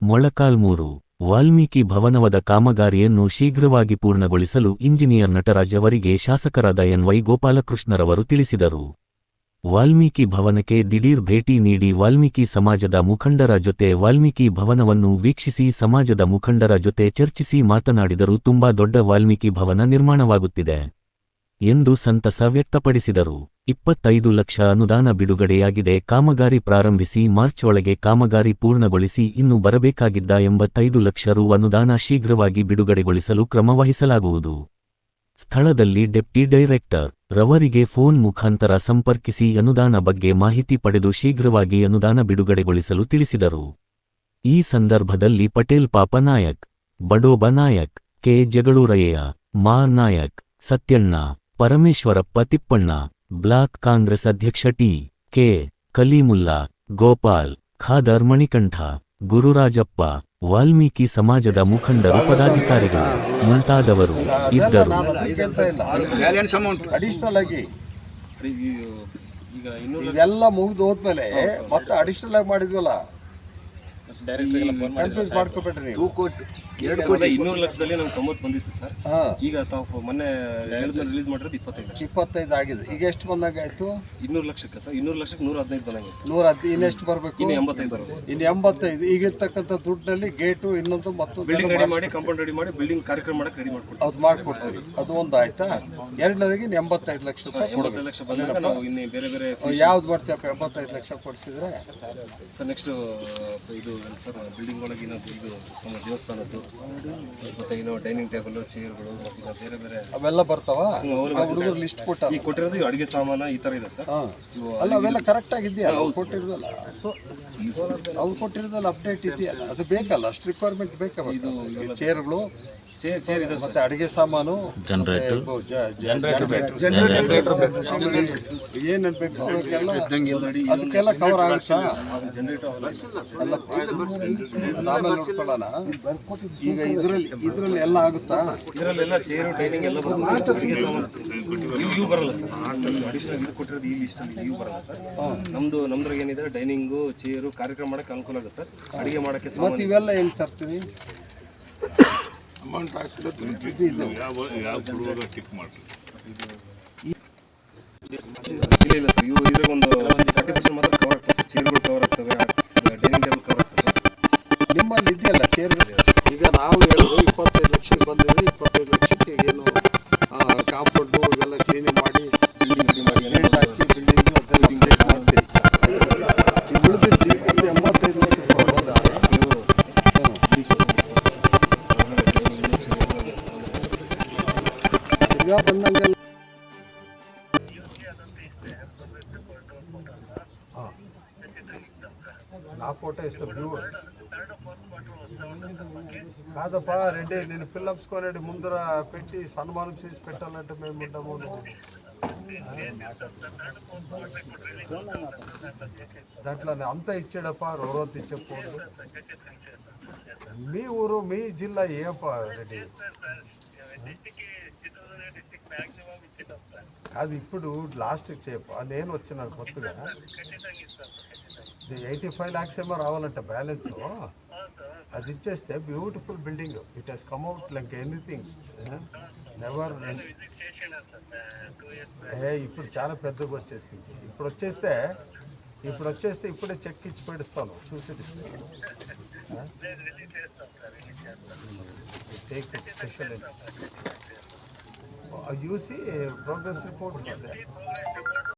ಮೊಳಕಾಲ್ಮೂರು ವಾಲ್ಮೀಕಿ ಭವನವದ ಕಾಮಗಾರಿಯನ್ನು ಶೀಘ್ರವಾಗಿ ಪೂರ್ಣಗೊಳಿಸಲು ಇಂಜಿನಿಯರ್ ನಟರಾಜ್ ಅವರಿಗೆ ಶಾಸಕರಾದ ಎನ್.ವೈ. ಗೋಪಾಲಕೃಷ್ಣರವರು ತಿಳಿಸಿದರು. ವಾಲ್ಮೀಕಿ ಭವನಕ್ಕೆ ದಿಢೀರ್ ಭೇಟಿ ನೀಡಿ ವಾಲ್ಮೀಕಿ ಸಮಾಜದ ಮುಖಂಡರ ಜೊತೆ ವಾಲ್ಮೀಕಿ ಭವನವನ್ನು ವೀಕ್ಷಿಸಿ ಸಮಾಜದ ಮುಖಂಡರ ಜೊತೆ ಚರ್ಚಿಸಿ ಮಾತನಾಡಿದರು. ತುಂಬಾ ದೊಡ್ಡ ವಾಲ್ಮೀಕಿ ಭವನ ನಿರ್ಮಾಣವಾಗುತ್ತಿದೆ ಎಂದು ಸಂತಸ ವ್ಯಕ್ತಪಡಿಸಿದರು. 25 ಲಕ್ಷ ಅನುದಾನ ಬಿಡುಗಡೆಯಾಗಿದೆ. ಕಾಮಗಾರಿ ಪ್ರಾರಂಭಿಸಿ ಮಾರ್ಚ್ ಒಳಗೆ ಕಾಮಗಾರಿ ಪೂರ್ಣಗೊಳಿಸಿ ಇನ್ನು ಬರಬೇಕಾಗಿದ್ದ 85 ಲಕ್ಷ ರು ಅನುದಾನ ಶೀಘ್ರವಾಗಿ ಬಿಡುಗಡೆಗೊಳಿಸಲು ಕ್ರಮ ವಹಿಸಲಾಗುವುದು. ಸ್ಥಳದಲ್ಲಿ ಡೆಪ್ಟಿ ಡೈರೆಕ್ಟರ್ ರವರಿಗೆ ಫೋನ್ ಮುಖಾಂತರ ಸಂಪರ್ಕಿಸಿ ಅನುದಾನ ಬಗ್ಗೆ ಮಾಹಿತಿ ಪಡೆದು ಶೀಘ್ರವಾಗಿ ಅನುದಾನ ಬಿಡುಗಡೆಗೊಳಿಸಲು ತಿಳಿಸಿದರು. ಈ ಸಂದರ್ಭದಲ್ಲಿ ಪಟೇಲ್ ಪಾಪನಾಯಕ್, ಬಡೋಬ ನಾಯಕ್, ಕೆ. ಜಗಳೂರಯ್ಯ, ಮಾ. ನಾಯಕ್, ಸತ್ಯಣ್ಣ, ಪರಮೇಶ್ವರಪ್ಪ ತಿಪ್ಪಣ್ಣ, ಬ್ಲಾಕ್ ಕಾಂಗ್ರೆಸ್ ಅಧ್ಯಕ್ಷ ಟಿ. ಕೆ. ಕಲೀಮುಲ್ಲಾ, ಗೋಪಾಲ್, ಖಾದರ್ ಮಣಿಕಂಠ, ಗುರುರಾಜಪ್ಪ, ವಾಲ್ಮೀಕಿ ಸಮಾಜದ ಮುಖಂಡರು ಪದಾಧಿಕಾರಿಗಳು ಮುಂತಾದವರು ಇದ್ದರು. ಅಡಿಷನಲ್ ಆಗಿ ಇದೆಲ್ಲ ಮುಗಿದು ಹೋದ್ಮೇಲೆ ಮತ್ತೆ ಅಡಿಷನಲ್ ಆಗಿ ಮಾಡಿದ್ವಲ್ಲ, ಕನ್ಫ್ಯೂಸ್ ಮಾಡ್ಕೊಬೇಡ್ರಿ ನೀವು. 2,200 ಲಕ್ಷದಲ್ಲಿ ನಮ್ಗೆ 90 ಬಂದಿತ್ತು ಸರ್. ಈಗ ತಾವು ಮೊನ್ನೆ ರಿಲೀಸ್ ಮಾಡಿರೋದು 25 ಆಗಿದೆ. ಈಗ ಎಷ್ಟು ಬಂದಾಗ ಆಯ್ತು? 200 ಲಕ್ಷಕ್ಕೆ ಸರ್. 200 ಲಕ್ಷಕ್ಕೆ 115 ಬಂದಂಗೆ ಸರ್. 110 ಇನ್ನೆಷ್ಟು ಬರಬೇಕು? ಇನ್ನು 85 ಬರುತ್ತೆ. ಇನ್ನು 85. ಈಗ ಇರ್ತಕ್ಕಂಥ ದುಡ್ಡಿನಲ್ಲಿ ಗೇಟು ಇನ್ನೊಂದು ಮತ್ತೊಂದು ಬಿಲ್ಡಿಂಗ್ ರೆಡಿ ಮಾಡಿ, ಕಾಂಪೌಂಡ್ ರೆಡಿ ಮಾಡಿ, ಬಿಲ್ಡಿಂಗ್ ಕಾರ್ಯಕ್ರಮ ಮಾಡಕ್ಕೆ ರೆಡಿ ಮಾಡ್ಕೊಡ್ತೀವಿ. ಅದು ಮಾಡ್ಕೊಡ್ತೀವಿ. ಅದು ಒಂದು ಆಯ್ತಾ? ಎರಡನೇದಾಗಿ 85 ಲಕ್ಷ ರೂಪಾಯಿ. 85 ಲಕ್ಷ ಬಂದಾಗ ನಾವು ಇನ್ನು ಬೇರೆ ಬೇರೆ ಯಾವ್ದು ಬರ್ತೀಯಪ್ಪ? 85 ಲಕ್ಷ ಕೊಡ್ಸಿದ್ರೆ ಸರ್ ನೆಕ್ಸ್ಟ್ ಇದು ಸರ್ ಬಿಲ್ಡಿಂಗ್ ಒಳಗೆ ಇದು ದೇವಸ್ಥಾನದ್ದು ಮತ್ತೆ ಏನೋ ಡೈನಿಂಗ್ ಟೇಬಲ್, ಚೇರ್ಗಳು, ಬೇರೆ ಬೇರೆ ಅವೆಲ್ಲ ಬರ್ತಾವ. ಹುಡುಗರು ಲಿಸ್ಟ್ ಕೊಟ್ಟ ಈಗ ಕೊಟ್ಟಿರೋದು ಅಡುಗೆ ಸಾಮಾನು ಈ ತರ ಇದೆ ಸರ್. ಅಲ್ಲ ಅವೆಲ್ಲ ಕರೆಕ್ಟ್ ಆಗಿದೆಯಾ? ಕೊಟ್ಟಿರೋದಲ್ಲ, ಅವ್ರು ಕೊಟ್ಟಿರೋದಲ್ಲ ಅಪ್ಡೇಟ್ ಇದೆಯಲ್ಲ, ಅದು ಬೇಕಲ್ಲ, ಅಷ್ಟು ರಿಕ್ವೈರ್ಮೆಂಟ್ ಬೇಕಲ್ಲ. ಇದು ಚೇರ್ಗಳು, ಮತ್ತೆ ಅಡಿಗೆ ಸಾಮಾನು, ಏನೇನು ಬೇಕು ಅದಕ್ಕೆಲ್ಲ ಕವರ್ ಆಗುತ್ತಾ? ಆಮೇಲೆ ನೋಡ್ಕೊಳ್ಳೋಣ. ಈಗ ಇದ್ರಲ್ಲಿ ಎಲ್ಲ ಆಗುತ್ತಾ? ಇದರಲ್ಲೆಲ್ಲ ಚೇರು, ಡೈನಿಂಗ್ ಎಲ್ಲ ಇವು ಬರಲ್ಲ ಸರ್. ಅಡಿಷನಲ್ ಕೊಟ್ಟಿರೋದು ಈ ಲಿಸ್ಟಲ್ಲಿ ಇವು ಬರಲ್ಲ ಸರ್. ನಮ್ದ್ರಾಗ ಏನಿದೆ ಡೈನಿಂಗು, ಚೇರು, ಕಾರ್ಯಕ್ರಮ ಮಾಡಕ್ಕೆ ಅನುಕೂಲ ಆಗುತ್ತೆ ಸರ್. ಅಡಿಗೆ ಮಾಡಕ್ಕೆ ಮತ್ತೆ ಇವೆಲ್ಲ ಹೆಂಗೆ ತರ್ತೀವಿ? ಇಲ್ಲ ಸರ್, ಇವು ಇದ್ರಾಗ ಒಂದು 40% ಮಾತ್ರ ಕವರ್ ಆಗ್ತದೆ ಸರ್. ಚೇರ್ಗಳು ಕವರ್ ಆಗ್ತವೆ, ಡೈನಿಂಗ್ ಟೇಬಲ್ ಕವರ್ ಆಗ್ತದೆ ಸರ್. ನಿಮ್ಮಲ್ಲಿ ಇದೆಯಲ್ಲ ಚೇರ್. ಈಗ ನಾವು ಹೇಳೋದು 25 ಲಕ್ಷಕ್ಕೆ ಬಂದಿದೆ. 25 ಲಕ್ಷಕ್ಕೆ ಏನು ಕಾಂಪೌಂಡು ಇವೆಲ್ಲ ಕ್ಲೀನಿಂಗ್ ಮಾಡಿ, ಬಿಲ್ಡಿಂಗ್ ರೆಡಿ ಮಾಡಿ, ರೇಟ್ ಹಾಕಿ ಬಿಲ್ಡಿಂಗ್ ಅದೆಲ್ಲ ಮಾಡ್ತೀವಿ. ಈಗ ಉಳಿದಿದ್ದು 85 ಲಕ್ಷ ಕೊಡ್ಬೋದಾ? ಈಗ ಬಂದಂಗೆಲ್ಲ నా ఫోటో ఇస్తాను. కాదప్పా రెడ్డి, నేను ఫిల్అప్స్ కొనేది ముందర పెట్టి సన్మానం చేసి పెట్టాలంటే మేము ఉంటాము. దాంట్లో అంతా ఇచ్చాడప్ప, రోజు ఇచ్చకపోదు. మీ ఊరు, మీ జిల్లా ఏప రెడ్డి? అది ఇప్పుడు లాస్ట్కి చెప్ప. నేను వచ్చిన కొత్తగా 85 lakhs ఏమో రావాలంట బ్యాలెన్స్. అది ఇచ్చేస్తే beautiful building. It has come out like anything never. ఇప్పుడు చాలా పెద్దగా వచ్చేసింది. ఇప్పుడు వచ్చేస్తే ఇప్పుడే చెక్ ఇచ్చి పెడుస్తాను, చూసి take special you see progress report.